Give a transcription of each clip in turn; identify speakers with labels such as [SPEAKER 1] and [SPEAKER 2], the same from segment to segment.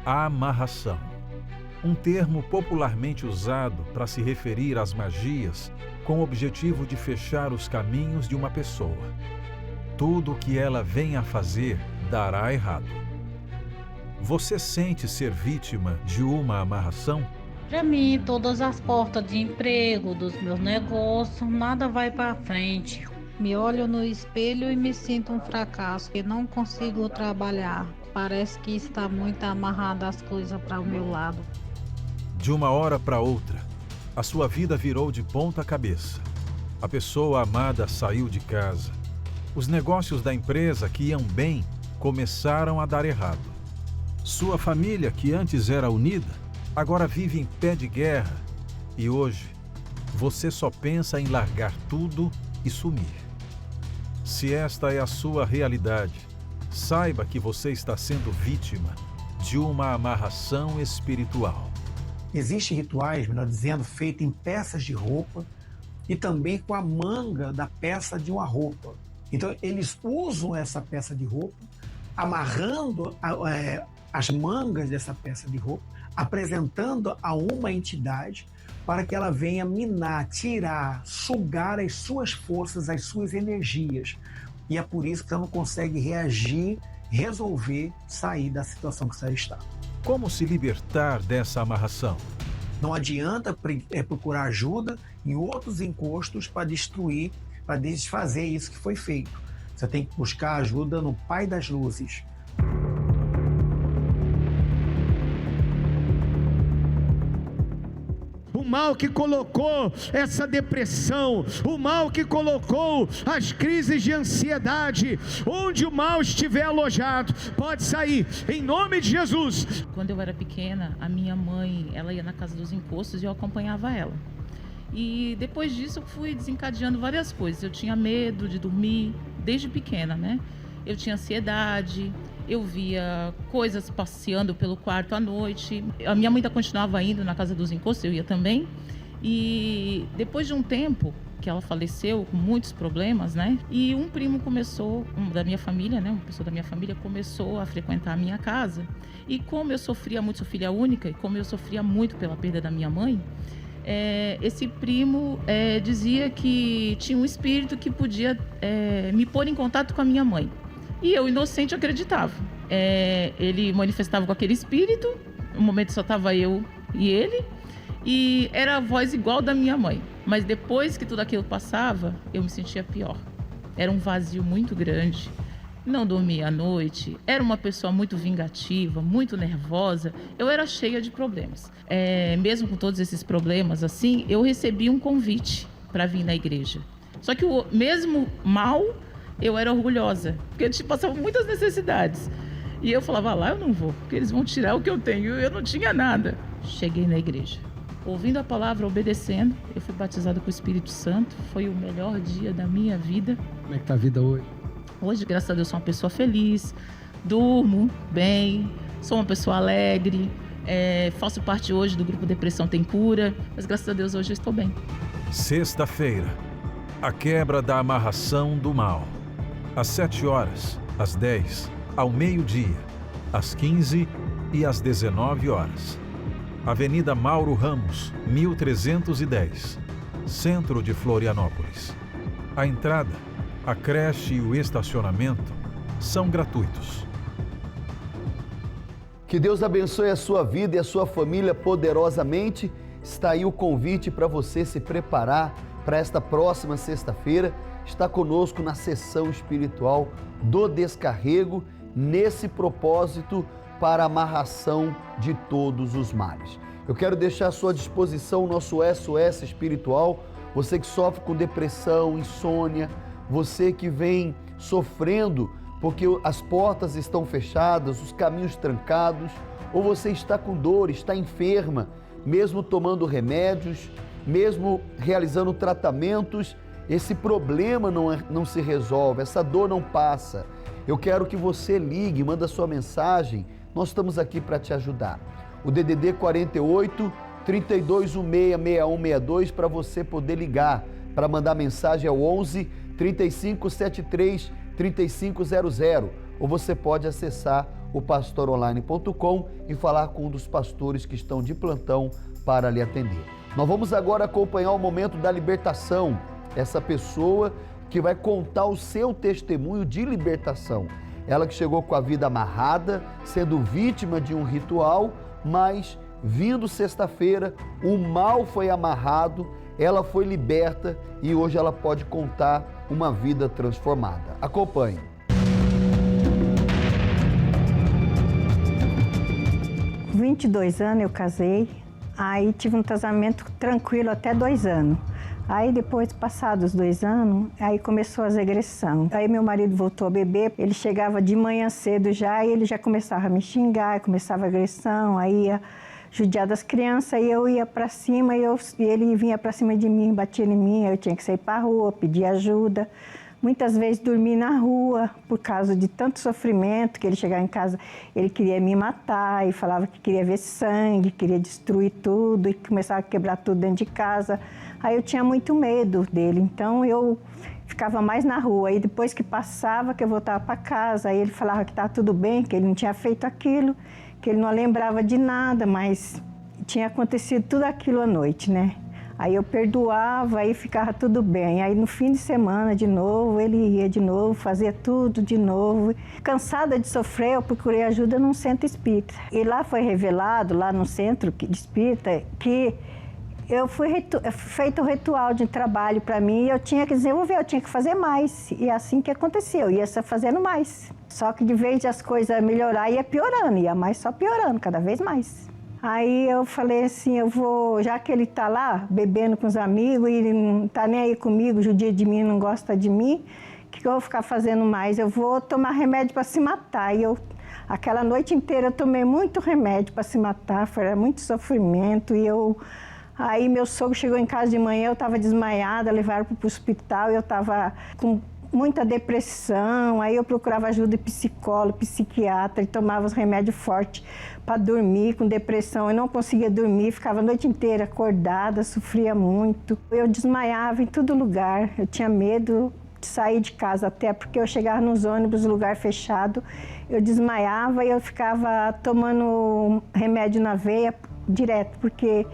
[SPEAKER 1] Amarração. Um termo popularmente usado para se referir às magias com o objetivo de fechar os caminhos de uma pessoa. Tudo o que ela venha a fazer dará errado. Você sente ser vítima de uma amarração?
[SPEAKER 2] Para mim, todas as portas de emprego, dos meus negócios, nada vai para frente. Me olho no espelho e me sinto um fracasso, que não consigo trabalhar. Parece que está muito amarrada as coisas para o meu lado.
[SPEAKER 1] De uma hora para outra, a sua vida virou de ponta cabeça. A pessoa amada saiu de casa. Os negócios da empresa que iam bem começaram a dar errado. Sua família, que antes era unida, agora vive em pé de guerra. E hoje, você só pensa em largar tudo e sumir. Se esta é a sua realidade, saiba que você está sendo vítima de uma amarração espiritual.
[SPEAKER 3] Existem rituais, melhor dizendo, feitos em peças de roupa e também com a manga da peça de uma roupa. Então, eles usam essa peça de roupa, amarrando as mangas dessa peça de roupa, apresentando a uma entidade para que ela venha minar, tirar, sugar as suas forças, as suas energias. E é por isso que você não consegue reagir, resolver, sair da situação que você está.
[SPEAKER 1] Como se libertar dessa amarração?
[SPEAKER 3] Não adianta procurar ajuda em outros encostos para destruir, para desfazer isso que foi feito. Você tem que buscar ajuda no Pai das Luzes.
[SPEAKER 4] O mal que colocou essa depressão, o mal que colocou as crises de ansiedade, onde o mal estiver alojado, pode sair, em nome de Jesus.
[SPEAKER 5] Quando eu era pequena, a minha mãe, ela ia na casa dos encostos e eu acompanhava ela. E depois disso eu fui desencadeando várias coisas. Eu tinha medo de dormir, desde pequena, né? Eu tinha ansiedade, eu via coisas passeando pelo quarto à noite. A minha mãe ainda continuava indo na casa dos encostos, eu ia também. E depois de um tempo que ela faleceu, com muitos problemas, né? E um primo começou, da minha família, né? Uma pessoa da minha família começou a frequentar a minha casa. E como eu sofria muito, sou filha única, e como eu sofria muito pela perda da minha mãe, esse primo dizia que tinha um espírito que podia me pôr em contato com a minha mãe. E eu, inocente, acreditava. Ele manifestava com aquele espírito, no momento só estava eu e ele, e era a voz igual da minha mãe. Mas depois que tudo aquilo passava, eu me sentia pior. Era um vazio muito grande, não dormia à noite, era uma pessoa muito vingativa, muito nervosa, eu era cheia de problemas. Mesmo com todos esses problemas, assim, eu recebi um convite para vir na igreja. Só que o mesmo mal, eu era orgulhosa, porque eu passava muitas necessidades. E eu falava, lá eu não vou, porque eles vão tirar o que eu tenho. Eu não tinha nada. Cheguei na igreja, ouvindo a palavra, obedecendo. Eu fui batizada com o Espírito Santo. Foi o melhor dia da minha vida.
[SPEAKER 4] Como é que tá a vida hoje?
[SPEAKER 5] Hoje, graças a Deus, sou uma pessoa feliz, durmo bem, sou uma pessoa alegre, faço parte hoje do grupo Depressão Tem Cura, mas graças a Deus hoje eu estou bem.
[SPEAKER 1] Sexta-feira, a quebra da amarração do mal. Às 7 horas, às 10, ao meio-dia, às 15 e às 19 horas. Avenida Mauro Ramos, 1310, centro de Florianópolis. A entrada, a creche e o estacionamento são gratuitos.
[SPEAKER 6] Que Deus abençoe a sua vida e a sua família poderosamente. Está aí o convite para você se preparar para esta próxima sexta-feira. Está conosco na sessão espiritual do Descarrego, nesse propósito para a amarração de todos os males. Eu quero deixar à sua disposição o nosso SOS espiritual. Você que sofre com depressão, insônia, você que vem sofrendo porque as portas estão fechadas, os caminhos trancados, ou você está com dor, está enferma, mesmo tomando remédios, mesmo realizando tratamentos, esse problema não se resolve, essa dor não passa. Eu quero que você ligue, manda sua mensagem, nós estamos aqui para te ajudar. O DDD 48 3216 6162 para você poder ligar, para mandar mensagem ao 11 3573 3500, ou você pode acessar o pastoronline.com e falar com um dos pastores que estão de plantão para lhe atender. Nós vamos agora acompanhar o momento da libertação. Essa pessoa que vai contar o seu testemunho de libertação. Ela que chegou com a vida amarrada, sendo vítima de um ritual, mas vindo sexta-feira, o mal foi amarrado, ela foi liberta e hoje ela pode contar uma vida transformada. Acompanhe.
[SPEAKER 7] Com 22 anos eu casei, aí tive um casamento tranquilo até 2 anos. Aí depois, passados 2 anos, aí começou as agressões. Aí meu marido voltou a beber, ele chegava de manhã cedo já, e ele já começava a me xingar, começava a agressão, aí ia judiar das crianças, aí eu ia pra cima e ele vinha pra cima de mim, batia em mim, eu tinha que sair pra rua, pedir ajuda. Muitas vezes dormi na rua por causa de tanto sofrimento, que ele chegava em casa, ele queria me matar e falava que queria ver sangue, queria destruir tudo e começava a quebrar tudo dentro de casa. Aí eu tinha muito medo dele, então eu ficava mais na rua. E depois que passava, que eu voltava para casa, aí ele falava que estava tudo bem, que ele não tinha feito aquilo, que ele não lembrava de nada, mas tinha acontecido tudo aquilo à noite, né? Aí eu perdoava, aí ficava tudo bem. Aí no fim de semana, de novo, ele ia de novo, fazia tudo de novo. Cansada de sofrer, eu procurei ajuda num centro espírita. E lá foi revelado, lá no centro de espírita, que eu fui feito um ritual de trabalho para mim e eu tinha que desenvolver, eu tinha que fazer mais. E é assim que aconteceu, eu ia só fazendo mais. Só que de vez de as coisas melhorar, ia piorando, ia mais só piorando, cada vez mais. Aí eu falei assim, eu vou, já que ele tá lá bebendo com os amigos e ele não tá nem aí comigo, judia de mim, não gosta de mim, o que eu vou ficar fazendo mais? Eu vou tomar remédio para se matar. E aquela noite inteira eu tomei muito remédio para se matar, foi muito sofrimento. Aí meu sogro chegou em casa de manhã, eu estava desmaiada, levaram para o hospital, eu estava com muita depressão, aí eu procurava ajuda de psicólogo, psiquiatra, e tomava os remédios fortes para dormir, com depressão. Eu não conseguia dormir, ficava a noite inteira acordada, sofria muito. Eu desmaiava em todo lugar, eu tinha medo de sair de casa, até porque eu chegava nos ônibus, lugar fechado, eu desmaiava e eu ficava tomando remédio na veia direto, porque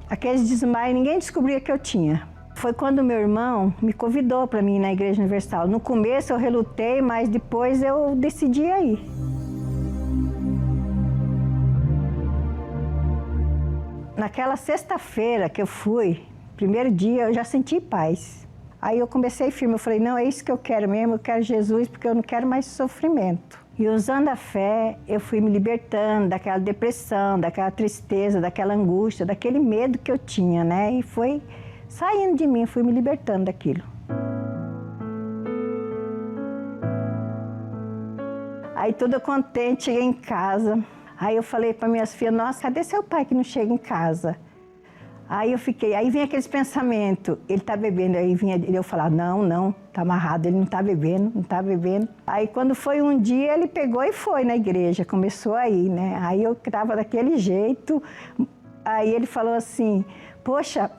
[SPEAKER 7] aqueles desmaios ninguém descobria que eu tinha. Foi quando meu irmão me convidou para mim ir na Igreja Universal. No começo eu relutei, mas depois eu decidi ir. Naquela sexta-feira que eu fui, primeiro dia, eu já senti paz. Aí eu comecei firme, eu falei, não, é isso que eu quero mesmo, eu quero Jesus, porque eu não quero mais sofrimento. E usando a fé, eu fui me libertando daquela depressão, daquela tristeza, daquela angústia, daquele medo que eu tinha, né? E foi saindo de mim, fui me libertando daquilo. Aí toda contente, cheguei em casa. Aí eu falei para minhas filhas, nossa, cadê seu pai que não chega em casa? Aí eu fiquei, aí vinha aqueles pensamentos, ele tá bebendo, aí vinha, eu falava, não, tá amarrado, ele não tá bebendo, não tá bebendo. Aí quando foi um dia, ele pegou e foi na igreja, começou a ir, né? Aí eu tava daquele jeito, aí ele falou assim, poxa,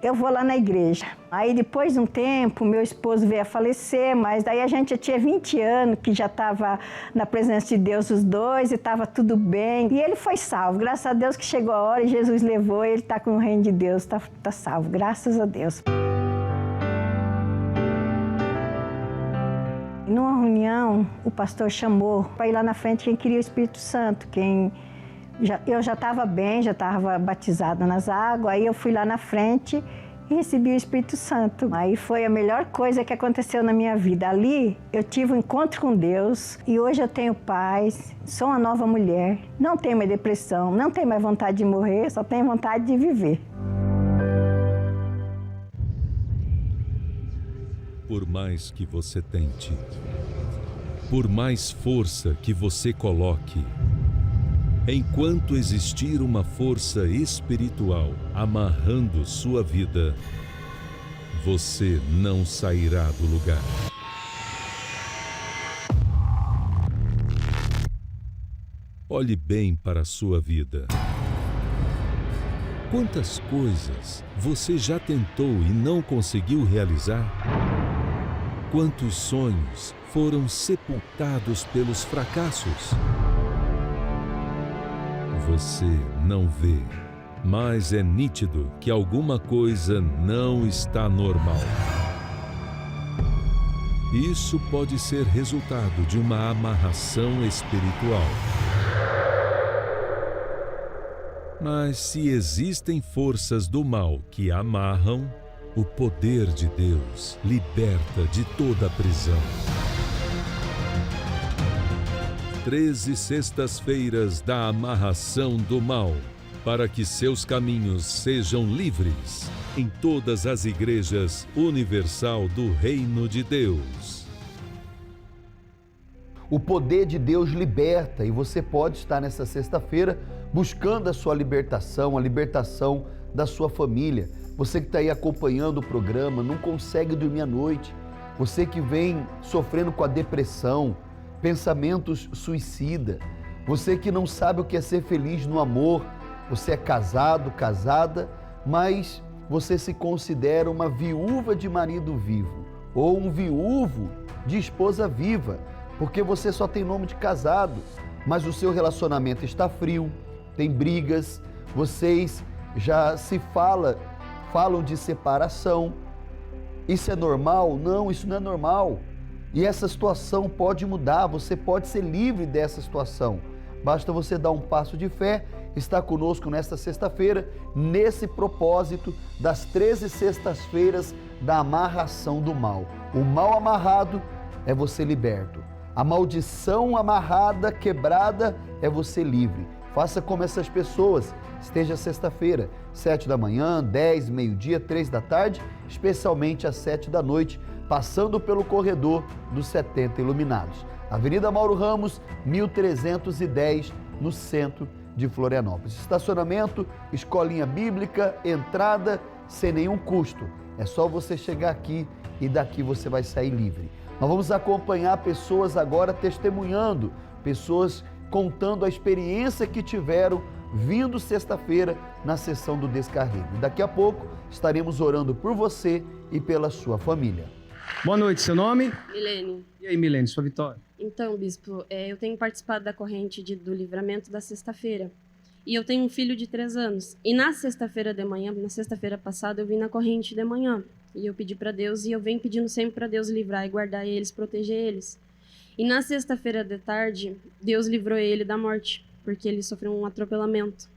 [SPEAKER 7] eu vou lá na igreja. Aí depois de um tempo, meu esposo veio a falecer, mas daí a gente já tinha 20 anos, que já estava na presença de Deus os dois, e estava tudo bem. E ele foi salvo, graças a Deus que chegou a hora e Jesus levou, ele está com o reino de Deus, tá salvo, graças a Deus. Numa reunião, o pastor chamou para ir lá na frente quem queria o Espírito Santo, eu já estava bem, já estava batizada nas águas, aí eu fui lá na frente e recebi o Espírito Santo. Aí foi a melhor coisa que aconteceu na minha vida. Ali eu tive um encontro com Deus e hoje eu tenho paz, sou uma nova mulher, não tenho mais depressão, não tenho mais vontade de morrer, só tenho vontade de viver.
[SPEAKER 8] Por mais que você tente, por mais força que você coloque, enquanto existir uma força espiritual amarrando sua vida, você não sairá do lugar. Olhe bem para a sua vida. Quantas coisas você já tentou e não conseguiu realizar? Quantos sonhos foram sepultados pelos fracassos? você não vê, mas é nítido que alguma coisa não está normal. Isso pode ser resultado de uma amarração espiritual. Mas se existem forças do mal que amarram, o poder de Deus liberta de toda a prisão. 13 sextas-feiras da amarração do mal, para que seus caminhos sejam livres, em todas as igrejas universal do Reino de Deus.
[SPEAKER 6] O poder de Deus liberta e você pode estar nessa sexta-feira buscando a sua libertação, a libertação da sua família. Você que está aí acompanhando o programa, não consegue dormir à noite. Você que vem sofrendo com a depressão, pensamentos suicida. Você que não sabe o que é ser feliz no amor. Você é casado, casada, mas você se considera uma viúva de marido vivo ou um viúvo de esposa viva, porque você só tem nome de casado, mas o seu relacionamento está frio, tem brigas, vocês já se falam de separação. Isso é normal? Não, isso não é normal. E essa situação pode mudar, você pode ser livre dessa situação. Basta você dar um passo de fé, estar conosco nesta sexta-feira, nesse propósito das 13 sextas-feiras da amarração do mal. O mal amarrado é você liberto. A maldição amarrada, quebrada, é você livre. Faça como essas pessoas. Esteja sexta-feira, 7 da manhã, 10, meio-dia, 3 da tarde, especialmente às 7 da noite, passando pelo corredor dos 70 Iluminados. Avenida Mauro Ramos, 1310, no centro de Florianópolis. Estacionamento, escolinha bíblica, entrada sem nenhum custo. É só você chegar aqui e daqui você vai sair livre. Nós vamos acompanhar pessoas agora testemunhando, pessoas contando a experiência que tiveram vindo sexta-feira na sessão do Descarrego. Daqui a pouco estaremos orando por você e pela sua família.
[SPEAKER 4] Boa noite, seu nome?
[SPEAKER 9] Milene.
[SPEAKER 4] E aí, Milene, sua vitória?
[SPEAKER 9] Então, bispo, eu tenho participado da corrente do livramento da sexta-feira. E eu tenho um filho de 3 anos. E na sexta-feira de manhã, na sexta-feira passada, eu vim na corrente de manhã. E eu pedi para Deus, e eu venho pedindo sempre para Deus livrar e guardar eles, proteger eles. E na sexta-feira de tarde, Deus livrou ele da morte, porque ele sofreu um atropelamento.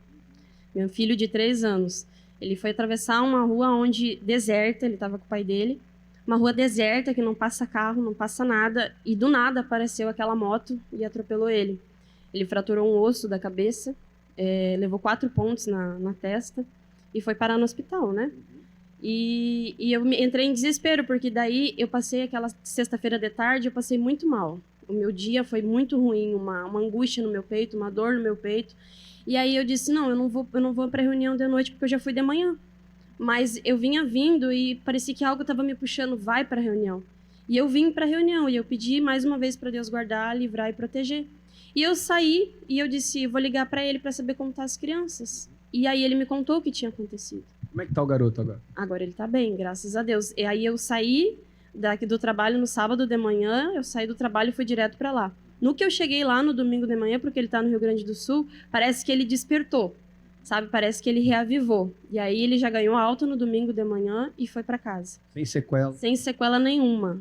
[SPEAKER 9] Meu filho de 3 anos, ele foi atravessar uma rua onde deserta, ele estava com o pai dele, uma rua deserta que não passa carro, não passa nada, e do nada apareceu aquela moto e atropelou ele. Ele fraturou um osso da cabeça, levou 4 pontos na testa e foi parar no hospital, né? E eu entrei em desespero, porque daí eu passei aquela sexta-feira de tarde, eu passei muito mal. O meu dia foi muito ruim, uma angústia no meu peito, uma dor no meu peito. E aí eu disse, não, eu não vou para a reunião de noite porque eu já fui de manhã. Mas eu vinha vindo e parecia que algo estava me puxando, vai para a reunião. E eu vim para a reunião e eu pedi mais uma vez para Deus guardar, livrar e proteger. E eu saí e eu disse, vou ligar para ele para saber como estão as crianças. E aí ele me contou o que tinha acontecido.
[SPEAKER 4] Como é que tá o garoto agora?
[SPEAKER 9] Agora ele tá bem, graças a Deus. E aí eu saí daqui do trabalho no sábado de manhã, eu saí do trabalho e fui direto para lá. No que eu cheguei lá no domingo de manhã, porque ele tá no Rio Grande do Sul, parece que ele despertou, sabe? Parece que ele reavivou. E aí ele já ganhou alta no domingo de manhã e foi para casa.
[SPEAKER 4] Sem sequela?
[SPEAKER 9] Sem sequela nenhuma.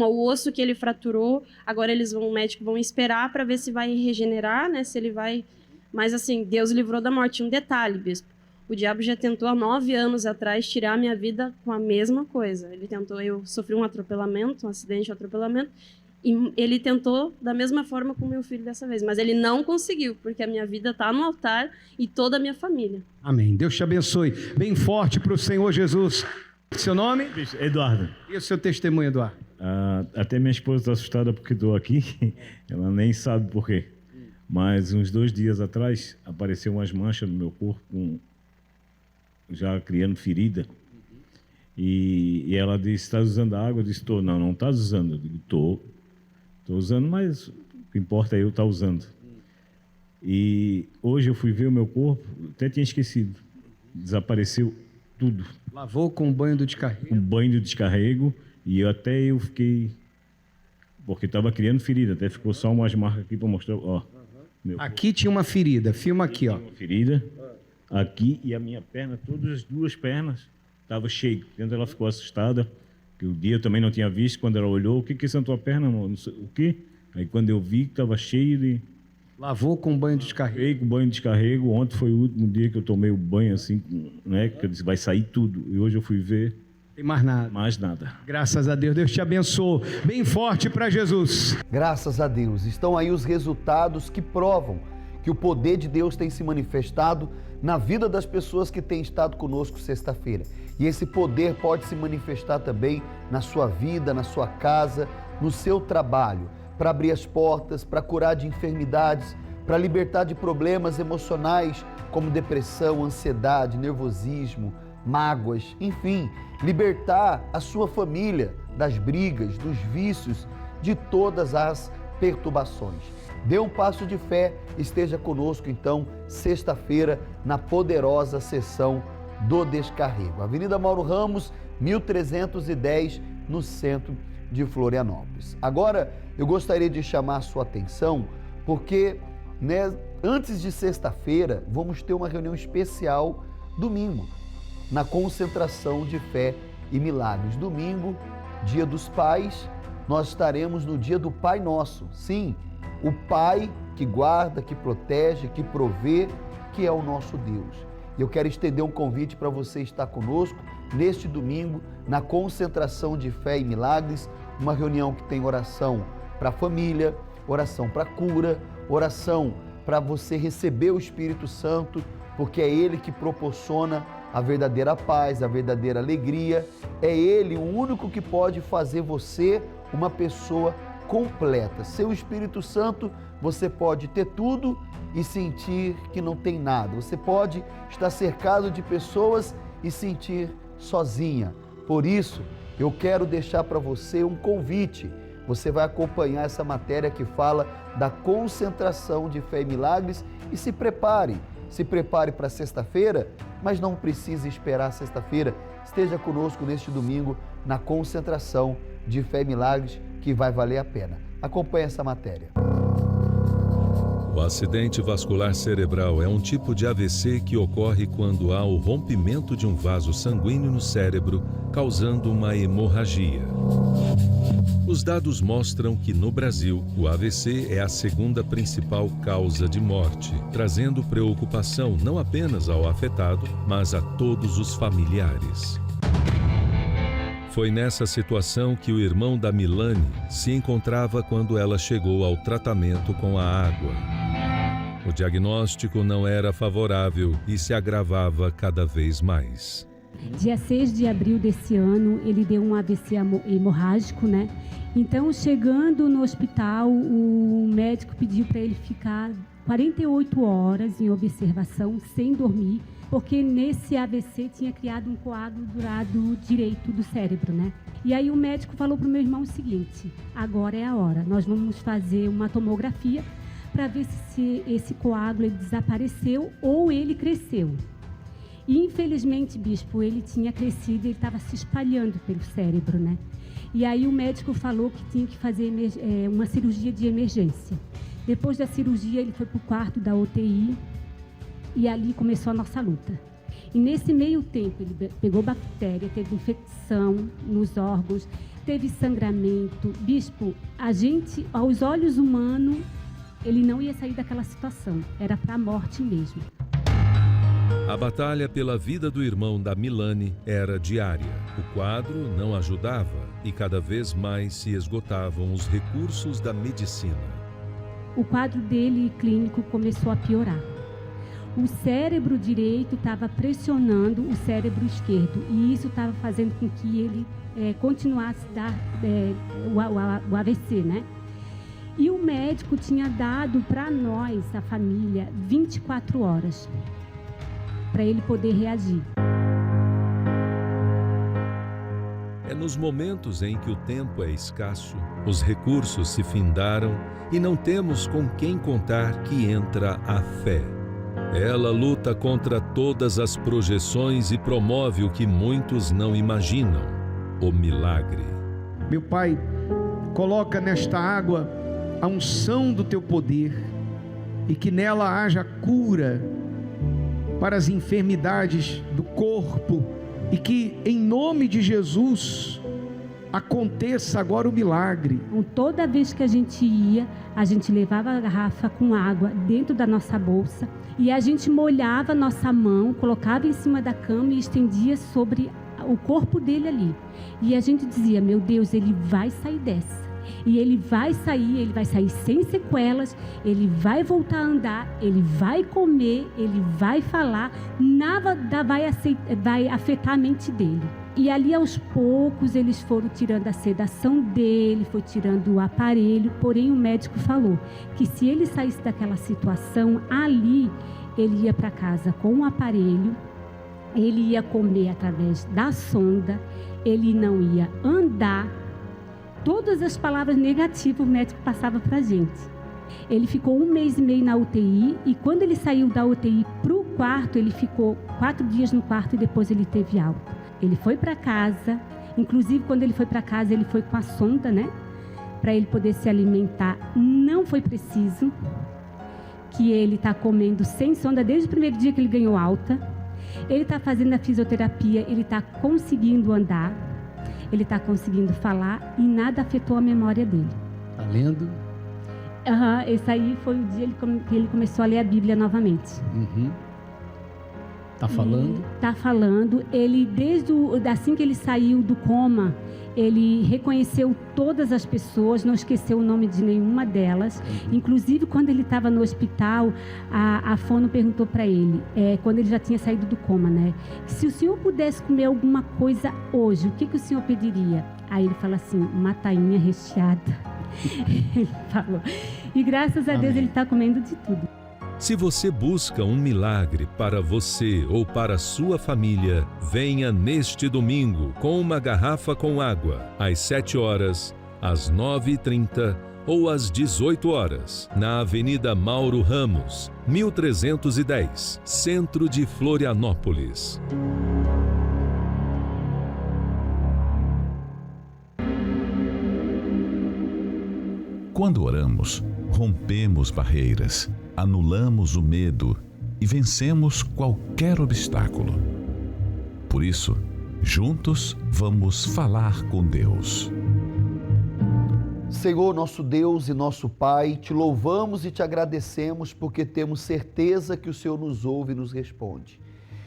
[SPEAKER 9] O osso que ele fraturou, agora o médico vão esperar para ver se vai regenerar, né? Se ele vai... Mas assim, Deus livrou da morte. Um detalhe, bispo. O diabo já tentou há 9 anos atrás tirar a minha vida com a mesma coisa. Ele tentou, eu sofri um atropelamento, um acidente, um atropelamento, e ele tentou da mesma forma com meu filho dessa vez, mas ele não conseguiu, porque a minha vida está no altar e toda a minha família.
[SPEAKER 4] Amém. Deus te abençoe. Bem forte para o Senhor Jesus. Seu nome?
[SPEAKER 10] Eduardo.
[SPEAKER 4] E o seu testemunho, Eduardo?
[SPEAKER 10] Até minha esposa está assustada porque estou aqui. Ela nem sabe por quê. Mas uns 2 dias atrás apareceu umas manchas no meu corpo, já criando ferida. E ela disse, está usando água? Eu disse, estou. Não está usando. Eu digo, estou usando, mas o que importa é eu estar usando. E hoje eu fui ver o meu corpo, até tinha esquecido. Desapareceu tudo.
[SPEAKER 4] Lavou com o banho do descarrego?
[SPEAKER 10] Um banho de descarrego. E eu fiquei... Porque estava criando ferida, até ficou só umas marcas aqui para mostrar. Ó,
[SPEAKER 4] Aqui tinha uma ferida, filma aqui, ó.
[SPEAKER 10] Uma ferida aqui e a minha perna, todas as duas pernas, estava cheio. Dentro ela ficou assustada, que o dia eu também não tinha visto. Quando ela olhou, o que é isso na tua perna, amor? Não sei, o quê? Aí quando eu vi que estava cheio de...
[SPEAKER 4] Lavou com banho de descarrego?
[SPEAKER 10] Lavei com banho de descarrego. Ontem foi o último dia que eu tomei o banho assim, né? Que eu disse, vai sair tudo. E hoje eu fui ver.
[SPEAKER 4] Tem mais nada.
[SPEAKER 10] Mais nada.
[SPEAKER 4] Graças a Deus. Deus te abençoe. Bem forte para Jesus.
[SPEAKER 6] Graças a Deus. Estão aí os resultados que provam que o poder de Deus tem se manifestado na vida das pessoas que têm estado conosco sexta-feira. E esse poder pode se manifestar também na sua vida, na sua casa, no seu trabalho, para abrir as portas, para curar de enfermidades, para libertar de problemas emocionais como depressão, ansiedade, nervosismo, mágoas, enfim, libertar a sua família das brigas, dos vícios, de todas as perturbações. Dê um passo de fé, esteja conosco então, sexta-feira, na poderosa sessão do Descarrego. Avenida Mauro Ramos, 1310, no centro de Florianópolis. Agora, eu gostaria de chamar a sua atenção, porque antes de sexta-feira, vamos ter uma reunião especial domingo, na concentração de fé e milagres. Domingo, dia dos pais, nós estaremos no dia do Pai Nosso. Sim, o Pai que guarda, que protege, que provê, que é o nosso Deus. E eu quero estender um convite para você estar conosco neste domingo, na concentração de fé e milagres, uma reunião que tem oração para a família, oração para a cura, oração para você receber o Espírito Santo, porque é Ele que proporciona a verdadeira paz, a verdadeira alegria. É Ele o único que pode fazer você uma pessoa completa. Sem o Espírito Santo, você pode ter tudo e sentir que não tem nada. Você pode estar cercado de pessoas e sentir sozinha. Por isso, eu quero deixar para você um convite. Você vai acompanhar essa matéria que fala da concentração de fé e milagres e se prepare. Se prepare para sexta-feira, mas não precise esperar sexta-feira. Esteja conosco neste domingo na concentração de fé e milagres, que vai valer a pena. Acompanhe essa matéria.
[SPEAKER 8] O acidente vascular cerebral é um tipo de AVC que ocorre quando há o rompimento de um vaso sanguíneo no cérebro, causando uma hemorragia. Os dados mostram que no Brasil, o AVC é a segunda principal causa de morte, trazendo preocupação não apenas ao afetado, mas a todos os familiares. Foi nessa situação que o irmão da Milane se encontrava quando ela chegou ao tratamento com a água. O diagnóstico não era favorável e se agravava cada vez mais.
[SPEAKER 11] Dia 6 de abril desse ano, ele deu um AVC hemorrágico, né? Então, chegando no hospital, o médico pediu para ele ficar 48 horas em observação, sem dormir, porque nesse AVC tinha criado um coágulo do lado direito do cérebro, né? E aí o médico falou para o meu irmão o seguinte: agora é a hora, nós vamos fazer uma tomografia para ver se esse coágulo ele desapareceu ou ele cresceu. E infelizmente, bispo, ele tinha crescido e ele estava se espalhando pelo cérebro, né? E aí o médico falou que tinha que fazer uma cirurgia de emergência. Depois da cirurgia, ele foi para o quarto da UTI e ali começou a nossa luta. E nesse meio tempo, ele pegou bactéria, teve infecção nos órgãos, teve sangramento. Bispo, a gente, aos olhos humanos, ele não ia sair daquela situação. Era para a morte mesmo.
[SPEAKER 8] A batalha pela vida do irmão da Milane era diária. O quadro não ajudava e cada vez mais se esgotavam os recursos da medicina.
[SPEAKER 11] O quadro dele clínico começou a piorar. O cérebro direito estava pressionando o cérebro esquerdo e isso estava fazendo com que ele continuasse a dar o AVC, né? E o médico tinha dado para nós, a família, 24 horas para ele poder reagir.
[SPEAKER 8] É nos momentos em que o tempo é escasso, os recursos se findaram e não temos com quem contar que entra a fé. Ela luta contra todas as projeções e promove o que muitos não imaginam, o milagre.
[SPEAKER 4] Meu Pai, coloca nesta água a unção do Teu poder, e que nela haja cura para as enfermidades do corpo, e que em nome de Jesus aconteça agora o milagre.
[SPEAKER 11] Toda vez que a gente levava a garrafa com água dentro da nossa bolsa e a gente molhava a nossa mão, colocava em cima da cama e estendia sobre o corpo dele ali. E a gente dizia: meu Deus, ele vai sair dessa. E ele vai sair sem sequelas, ele vai voltar a andar, ele vai comer, ele vai falar, nada vai afetar a mente dele. E ali aos poucos eles foram tirando a sedação dele, foi tirando o aparelho, porém o médico falou que se ele saísse daquela situação, ali ele ia para casa com o aparelho, ele ia comer através da sonda, ele não ia andar. Todas as palavras negativas o médico passava para a gente. Ele ficou 1 mês e meio na UTI, e quando ele saiu da UTI para o quarto, ele ficou 4 dias no quarto e depois ele teve alta. Ele foi para casa, inclusive quando ele foi para casa, ele foi com a sonda, né? Para ele poder se alimentar. Não foi preciso, que ele está comendo sem sonda desde o primeiro dia que ele ganhou alta. Ele está fazendo a fisioterapia, ele está conseguindo andar, ele está conseguindo falar e nada afetou a memória dele.
[SPEAKER 12] Está lendo?
[SPEAKER 11] Esse aí foi o dia que ele começou a ler a Bíblia novamente.
[SPEAKER 12] Está falando?
[SPEAKER 11] Está falando. Ele, assim que ele saiu do coma, ele reconheceu todas as pessoas, não esqueceu o nome de nenhuma delas. Inclusive, quando ele estava no hospital, a fono perguntou para ele, quando ele já tinha saído do coma, né? Se o senhor pudesse comer alguma coisa hoje, o que o senhor pediria? Aí ele fala assim: uma tainha recheada. Ele falou. E graças a Deus ele está comendo de tudo.
[SPEAKER 8] Se você busca um milagre para você ou para sua família, venha neste domingo com uma garrafa com água, às 7 horas, às 9h30 ou às 18 horas, na Avenida Mauro Ramos, 1310, centro de Florianópolis.
[SPEAKER 13] Quando oramos, rompemos barreiras, anulamos o medo e vencemos qualquer obstáculo. Por isso, juntos vamos falar com Deus.
[SPEAKER 6] Senhor, nosso Deus e nosso Pai, te louvamos e te agradecemos porque temos certeza que o Senhor nos ouve e nos responde.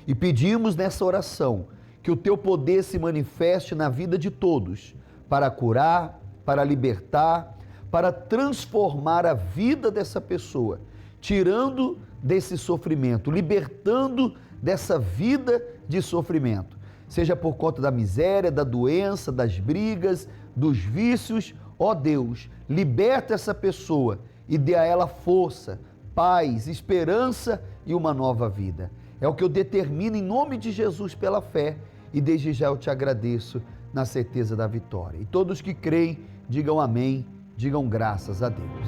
[SPEAKER 6] E pedimos nessa oração que o teu poder se manifeste na vida de todos, para curar, para libertar, para transformar a vida dessa pessoa, tirando desse sofrimento, libertando dessa vida de sofrimento, seja por conta da miséria, da doença, das brigas, dos vícios. Ó Deus, liberta essa pessoa e dê a ela força, paz, esperança e uma nova vida. É o que eu determino em nome de Jesus pela fé, e desde já eu te agradeço na certeza da vitória. E todos que creem, digam amém. Digam graças a Deus.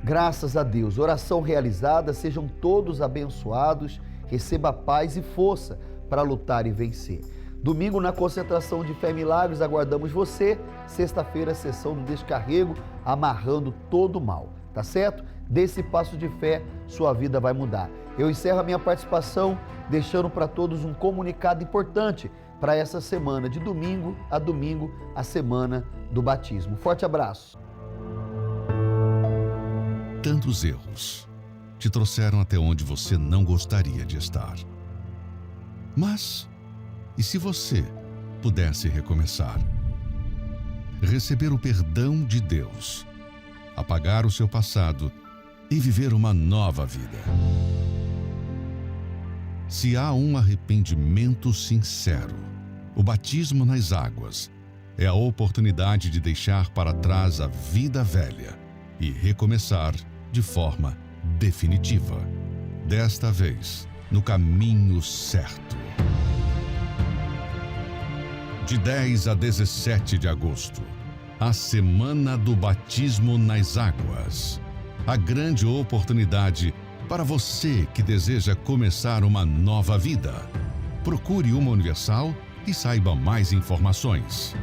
[SPEAKER 6] Graças a Deus. Oração realizada, sejam todos abençoados, receba paz e força para lutar e vencer. Domingo, na concentração de Fé e Milagres, aguardamos você. Sexta-feira, sessão do descarrego, amarrando todo o mal. Tá certo? Desse passo de fé, sua vida vai mudar. Eu encerro a minha participação deixando para todos um comunicado importante para essa semana, de domingo, a semana do batismo. Forte abraço.
[SPEAKER 13] Tantos erros te trouxeram até onde você não gostaria de estar. Mas, e se você pudesse recomeçar? Receber o perdão de Deus, apagar o seu passado e viver uma nova vida. Se há um arrependimento sincero, o batismo nas águas é a oportunidade de deixar para trás a vida velha e recomeçar de forma definitiva. Desta vez, no caminho certo. De 10 a 17 de agosto, a Semana do Batismo nas Águas. A grande oportunidade para você que deseja começar uma nova vida. Procure uma Universal e saiba mais informações.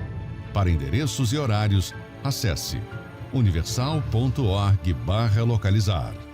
[SPEAKER 13] Para endereços e horários, acesse universal.org/localizar.